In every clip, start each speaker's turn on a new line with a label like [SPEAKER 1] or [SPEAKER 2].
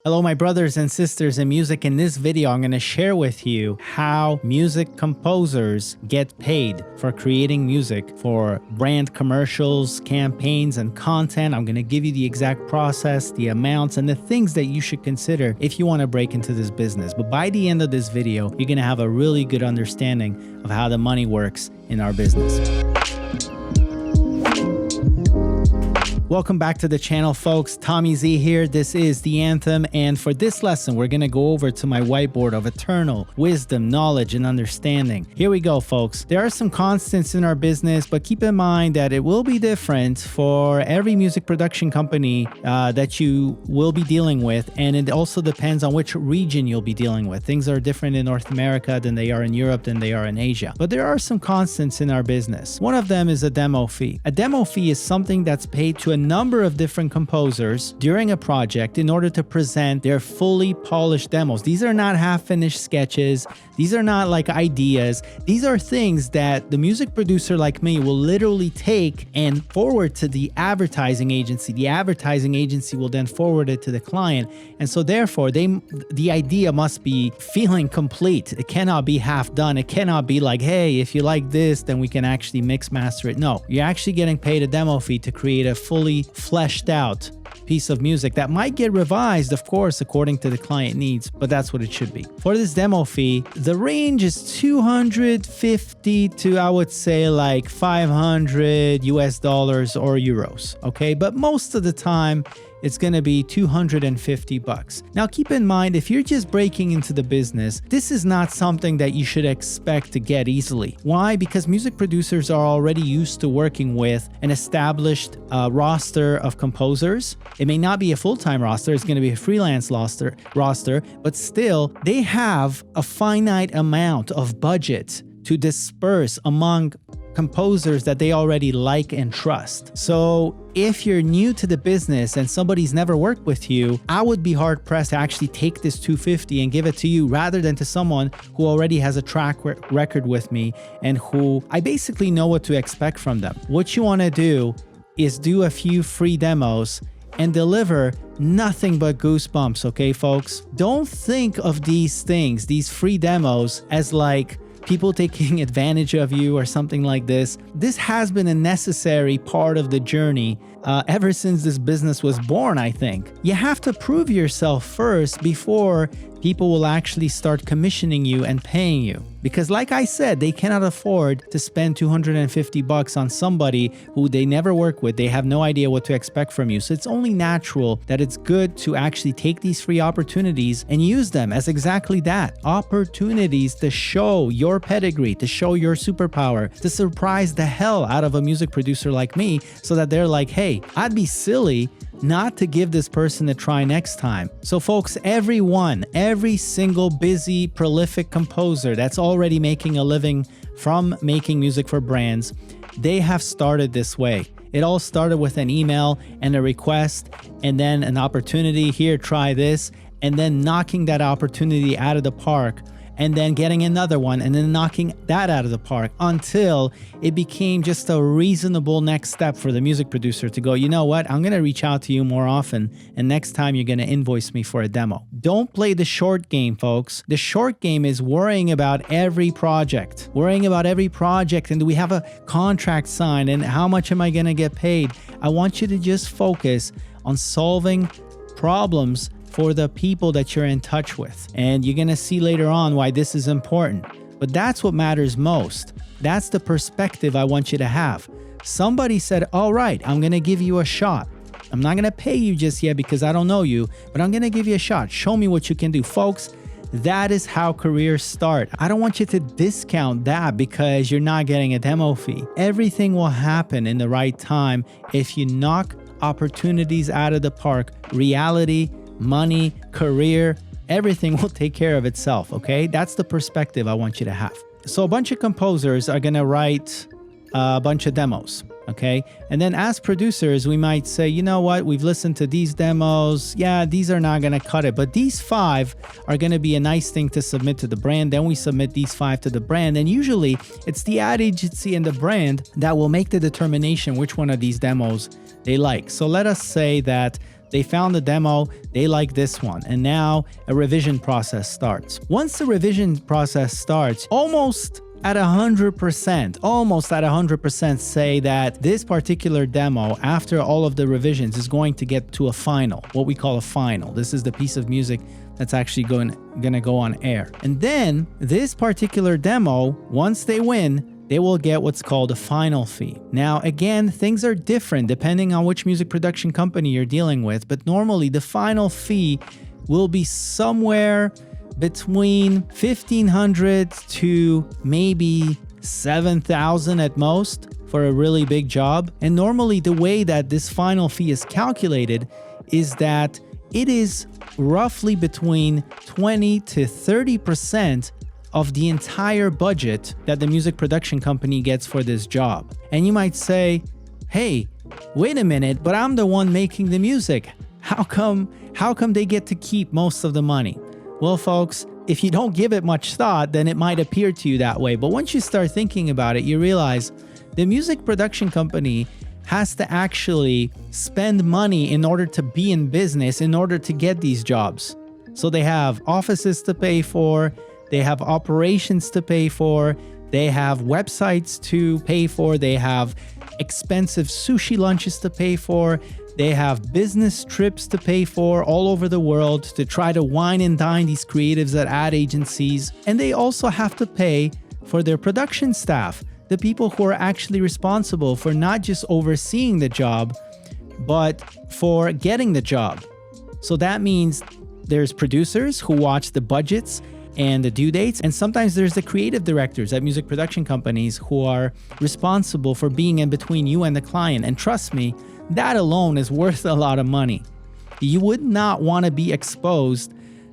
[SPEAKER 1] Hello, my brothers and sisters in music. In this video, I'm going to share with you how music composers get paid for creating music for brand commercials, campaigns, and content. I'm going to give you the exact process, the amounts, and the things that you should consider if you want to break into this business. But by the end of this video, you're going to have a really good understanding of how the money works in our business. Welcome back to the channel, folks. Tommy Z here. This is The Anthem, and for this lesson, we're going to go over to my whiteboard of eternal wisdom, knowledge, and understanding. Here we go, folks. There are some constants in our business, but keep in mind that it will be different for every music production company that you will be dealing with, and it also depends on which region you'll be dealing with. Things are different in North America than they are in Europe than they are in Asia. But there are some constants in our business. One of them is a demo fee. A demo fee is something that's paid to a number of different composers during a project in order to present their fully polished demos. These are not half-finished sketches. These are not like ideas. These are things that the music producer like me will literally take and forward to the advertising agency. The advertising agency will then forward it to the client. And so therefore, the idea must be feeling complete. It cannot be half done. It cannot be like, hey, if you like this, then we can actually mix master it. No, you're actually getting paid a demo fee to create a fully fleshed out piece of music that might get revised, of course, according to the client needs, but that's what it should be. For this demo fee, the range is $250 to, I would say, like $500 US dollars or euros, okay? But most of the time, it's going to be $250. Now, keep in mind, if you're just breaking into the business, this is not something that you should expect to get easily. Why? Because music producers are already used to working with an established roster of composers. It may not be a full-time roster, it's going to be a freelance roster, but still, they have a finite amount of budget to disperse among composers that they already like and trust. So if you're new to the business and somebody's never worked with you, I would be hard pressed to actually take this $250 and give it to you rather than to someone who already has a track record with me and who I basically know what to expect from them. What you want to do is do a few free demos and deliver nothing but goosebumps, okay, folks? Don't think of these things, these free demos, as like people taking advantage of you or something like this. This has been a necessary part of the journey ever since this business was born, I think. You have to prove yourself first before people will actually start commissioning you and paying you. Because like I said, they cannot afford to spend $250 on somebody who they never work with. They have no idea what to expect from you. So it's only natural that it's good to actually take these free opportunities and use them as exactly that. Opportunities to show your pedigree, to show your superpower, to surprise the hell out of a music producer like me so that they're like, hey, I'd be silly not to give this person a try next time. So folks, every single busy, prolific composer that's already making a living from making music for brands, they have started this way. It all started with an email and a request and then an opportunity, here, try this, and then knocking that opportunity out of the park, and then getting another one and then knocking that out of the park until it became just a reasonable next step for the music producer to go, you know what, I'm going to reach out to you more often, and next time you're going to invoice me for a demo. Don't play the short game, folks. The short game is worrying about every project, and do we have a contract signed, and how much am I going to get paid? I want you to just focus on solving problems for the people that you're in touch with. And you're gonna see later on why this is important. But that's what matters most. That's the perspective I want you to have. Somebody said, all right, I'm gonna give you a shot. I'm not gonna pay you just yet because I don't know you, but I'm gonna give you a shot. Show me what you can do. Folks, that is how careers start. I don't want you to discount that because you're not getting a demo fee. Everything will happen in the right time if you knock opportunities out of the park. Reality, money, career, everything will take care of itself, okay? That's the perspective I want you to have. So a bunch of composers are gonna write a bunch of demos, okay? And then as producers, we might say, you know what, we've listened to these demos. Yeah, these are not gonna cut it, but these 5 are gonna be a nice thing to submit to the brand. Then we submit these 5 to the brand. And usually it's the ad agency and the brand that will make the determination which one of these demos they like. So let us say that They found the demo, they like this one, and now a revision process starts. Once the revision process starts, almost at 100% say that this particular demo, after all of the revisions, is going to get to a final, what we call a final. This is the piece of music that's actually going to go on air. And then this particular demo, once they win, they will get what's called a final fee. Now, again, things are different depending on which music production company you're dealing with, but normally the final fee will be somewhere between $1,500 to maybe $7,000 at most for a really big job. And normally the way that this final fee is calculated is that it is roughly between 20 to 30% of the entire budget that the music production company gets for this job. And you might say, hey, wait a minute, but I'm the one making the music. How come they get to keep most of the money? Well, folks, if you don't give it much thought, then it might appear to you that way. But once you start thinking about it, you realize the music production company has to actually spend money in order to be in business, in order to get these jobs. So they have offices to pay for, they have operations to pay for, they have websites to pay for, they have expensive sushi lunches to pay for, they have business trips to pay for all over the world to try to wine and dine these creatives at ad agencies. And they also have to pay for their production staff, the people who are actually responsible for not just overseeing the job, but for getting the job. So that means there's producers who watch the budgets and the due dates, and sometimes there's the creative directors at music production companies who are responsible for being in between you and the client. And trust me, that alone is worth a lot of money. You would not want to be exposed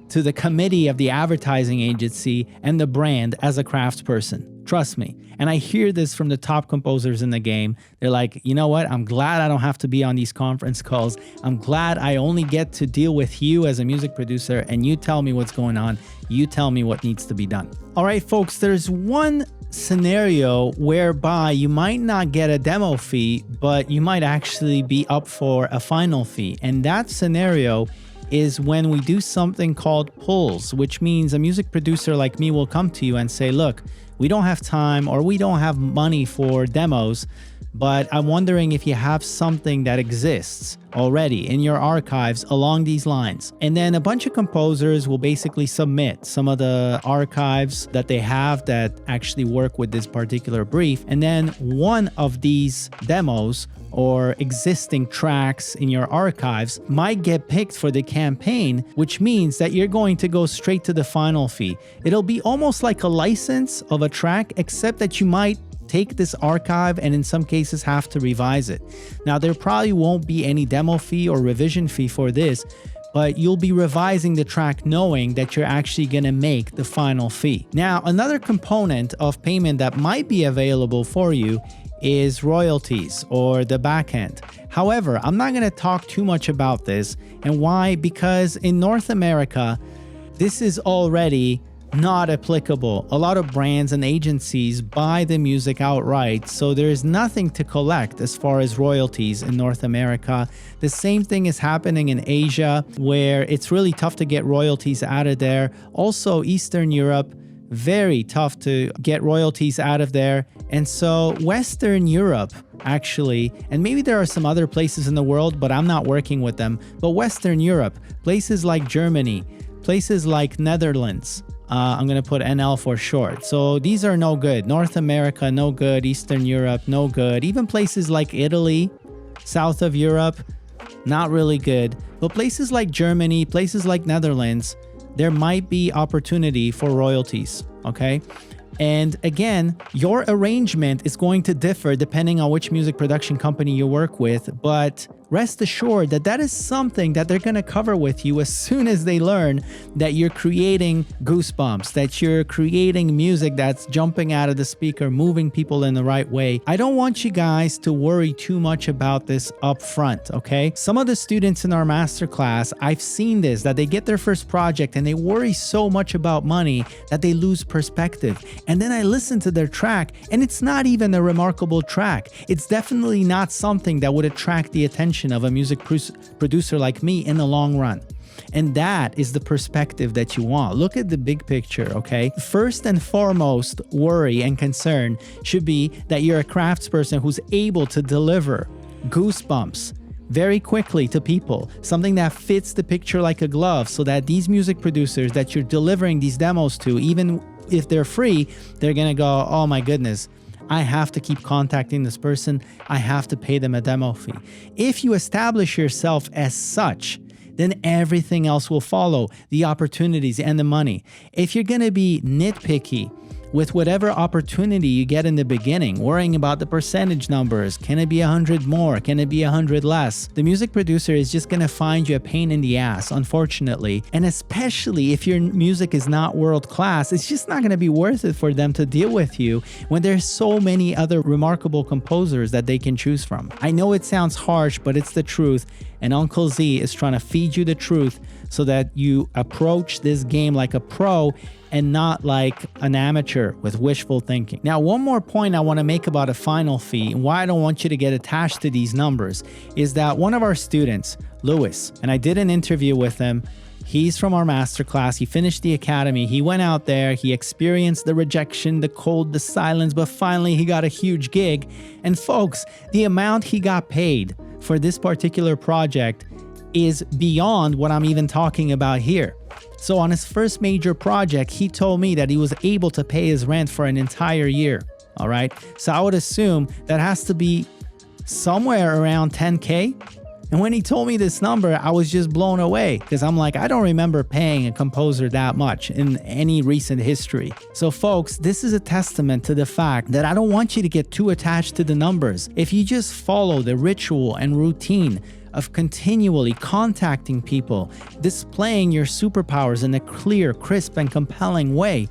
[SPEAKER 1] to the committee of the advertising agency and the brand as a craftsperson. Trust me. And I hear this from the top composers in the game. They're like, you know what? I'm glad I don't have to be on these conference calls. I'm glad I only get to deal with you as a music producer, and you tell me what's going on. You tell me what needs to be done. All right, folks, there's one scenario whereby you might not get a demo fee, but you might actually be up for a final fee. And that scenario is when we do something called pulls, which means a music producer like me will come to you and say, look, we don't have time or we don't have money for demos, but I'm wondering if you have something that exists already in your archives along these lines. And then a bunch of composers will basically submit some of the archives that they have that actually work with this particular brief. And then one of these demos or existing tracks in your archives might get picked for the campaign, which means that you're going to go straight to the final fee. It'll be almost like a license of a track, except that you might take this archive and in some cases have to revise it. Now, there probably won't be any demo fee or revision fee for this, but you'll be revising the track knowing that you're actually going to make the final fee. Now, another component of payment that might be available for you is royalties or the backend. However, I'm not going to talk too much about this. And why? Because in North America, this is already not applicable. A lot of brands and agencies buy the music outright, so there's nothing to collect as far as royalties in North America. The same thing is happening in Asia, where it's really tough to get royalties out of there. Also, Eastern Europe, very tough to get royalties out of there. And so Western Europe, actually, and maybe there are some other places in the world, but I'm not working with them, but Western Europe, places like Germany, places like Netherlands, I'm going to put NL for short. So these are no good. North America, no good. Eastern Europe, no good. Even places like Italy, south of Europe, not really good. But places like Germany, places like Netherlands, there might be opportunity for royalties, okay? And again, your arrangement is going to differ depending on which music production company you work with, but rest assured that that is something that they're going to cover with you as soon as they learn that you're creating goosebumps, that you're creating music that's jumping out of the speaker, moving people in the right way. I don't want you guys to worry too much about this up front, okay? Some of the students in our masterclass, I've seen this, that they get their first project and they worry so much about money that they lose perspective. And then I listen to their track and it's not even a remarkable track. It's definitely not something that would attract the attention reputation of a music producer like me in the long run. And that is the perspective that you want. Look at the big picture, okay? First and foremost, worry and concern should be that you're a craftsperson who's able to deliver goosebumps very quickly to people, something that fits the picture like a glove, so that these music producers that you're delivering these demos to, even if they're free, they're gonna go, oh my goodness, I have to keep contacting this person, I have to pay them a demo fee. If you establish yourself as such, then everything else will follow, the opportunities and the money. If you're gonna be nitpicky with whatever opportunity you get in the beginning, worrying about the percentage numbers, can it be 100 more, can it be 100 less? The music producer is just gonna find you a pain in the ass, unfortunately. And especially if your music is not world class, it's just not gonna be worth it for them to deal with you when there's so many other remarkable composers that they can choose from. I know it sounds harsh, but it's the truth. And Uncle Z is trying to feed you the truth so that you approach this game like a pro and not like an amateur with wishful thinking. Now, one more point I want to make about a final fee and why I don't want you to get attached to these numbers is that one of our students, Lewis, and I did an interview with him. He's from our masterclass. He finished the academy. He went out there. He experienced the rejection, the cold, the silence, but finally he got a huge gig. And folks, the amount he got paid for this particular project is beyond what I'm even talking about here. So on his first major project, he told me that he was able to pay his rent for an entire year. All right. So I would assume that has to be somewhere around 10K. And when he told me this number, I was just blown away because I'm like, I don't remember paying a composer that much in any recent history. So folks, this is a testament to the fact that I don't want you to get too attached to the numbers. If you just follow the ritual and routine of continually contacting people, displaying your superpowers in a clear, crisp, and compelling way,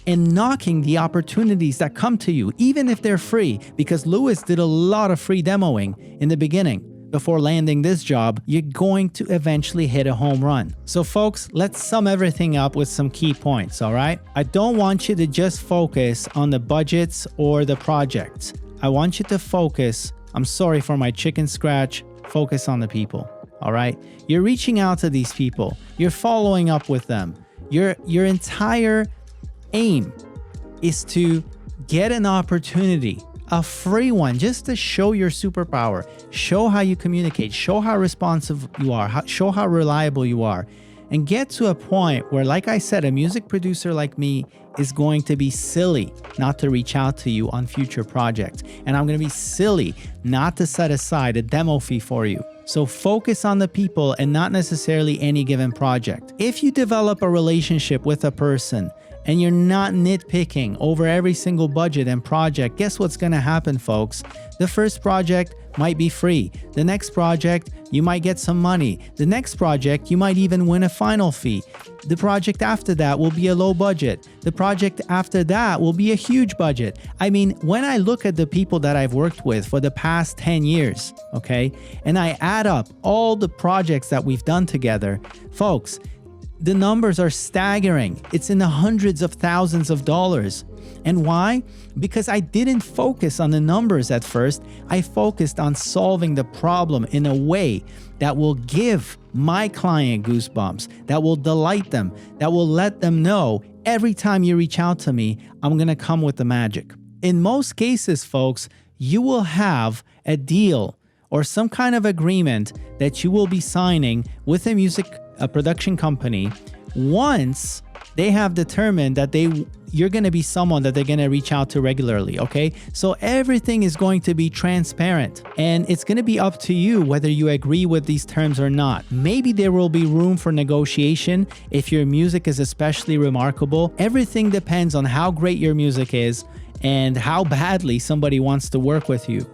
[SPEAKER 1] and knocking the opportunities that come to you, even if they're free, because Lewis did a lot of free demoing in the beginning. Before landing this job, you're going to eventually hit a home run. So folks, let's sum everything up with some key points, all right? I don't want you to just focus on the budgets or the projects. I want you to focus, I'm sorry for my chicken scratch, focus on the people, all right? You're reaching out to these people. You're following up with them. Your entire aim is to get an opportunity, a free one, just to show your superpower, show how you communicate, show how responsive you are, show how reliable you are, and get to a point where, like I said, a music producer like me is going to be silly not to reach out to you on future projects. And I'm going to be silly not to set aside a demo fee for you. So focus on the people and not necessarily any given project. If you develop a relationship with a person and you're not nitpicking over every single budget and project, guess what's going to happen, folks? The first project might be free. The next project, you might get some money. The next project, you might even win a final fee. The project after that will be a low budget. The project after that will be a huge budget. I mean, when I look at the people that I've worked with for the past 10 years, okay, and I add up all the projects that we've done together, folks, the numbers are staggering. It's in the hundreds of thousands of dollars. And why? Because I didn't focus on the numbers at first. I focused on solving the problem in a way that will give my client goosebumps, that will delight them, that will let them know every time you reach out to me, I'm going to come with the magic. In most cases, folks, you will have a deal or some kind of agreement that you will be signing with a production company once they have determined that you're going to be someone that they're going to reach out to regularly, okay? So everything is going to be transparent, and it's going to be up to you whether you agree with these terms or not. Maybe there will be room for negotiation if your music is especially remarkable. Everything depends on how great your music is and how badly somebody wants to work with you.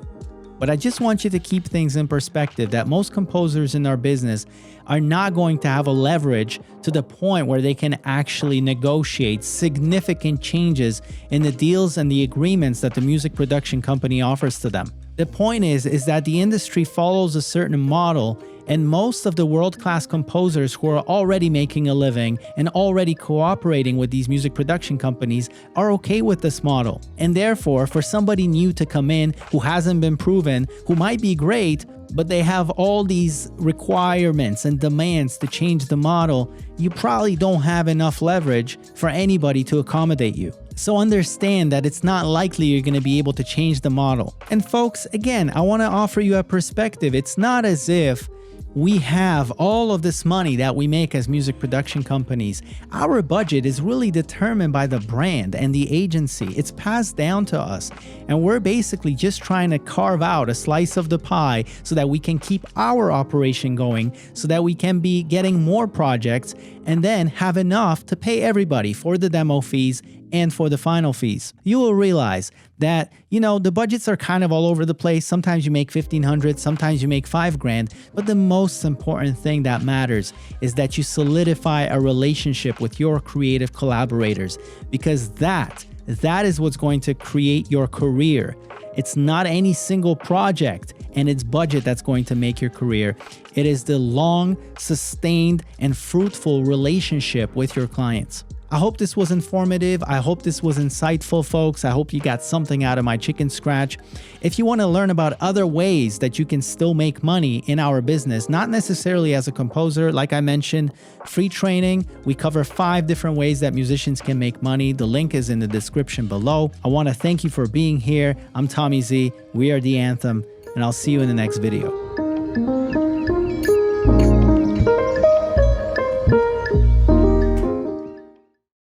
[SPEAKER 1] But I just want you to keep things in perspective that most composers in our business are not going to have a leverage to the point where they can actually negotiate significant changes in the deals and the agreements that the music production company offers to them. The point is that the industry follows a certain model, And most of the world-class composers who are already making a living and already cooperating with these music production companies are okay with this model. And therefore, for somebody new to come in who hasn't been proven, who might be great, but they have all these requirements and demands to change the model, you probably don't have enough leverage for anybody to accommodate you. So understand that it's not likely you're going to be able to change the model. And folks, again, I want to offer you a perspective. It's not as if we have all of this money that we make as music production companies. Our budget is really determined by the brand and the agency. It's passed down to us. And we're basically just trying to carve out a slice of the pie so that we can keep our operation going, so that we can be getting more projects and then have enough to pay everybody for the demo fees and for the final fees. You will realize that, the budgets are kind of all over the place. Sometimes you make $1,500, sometimes you make $5,000, but the most important thing that matters is that you solidify a relationship with your creative collaborators, because that is what's going to create your career. It's not any single project and its budget that's going to make your career. It is the long, sustained, and fruitful relationship with your clients. I hope this was informative. I hope this was insightful, folks. I hope you got something out of my chicken scratch. If you want to learn about other ways that you can still make money in our business, not necessarily as a composer, like I mentioned, free training. We cover 5 different ways that musicians can make money. The link is in the description below. I want to thank you for being here. I'm Tommy Z. We are The Anthem, and I'll see you in the next video.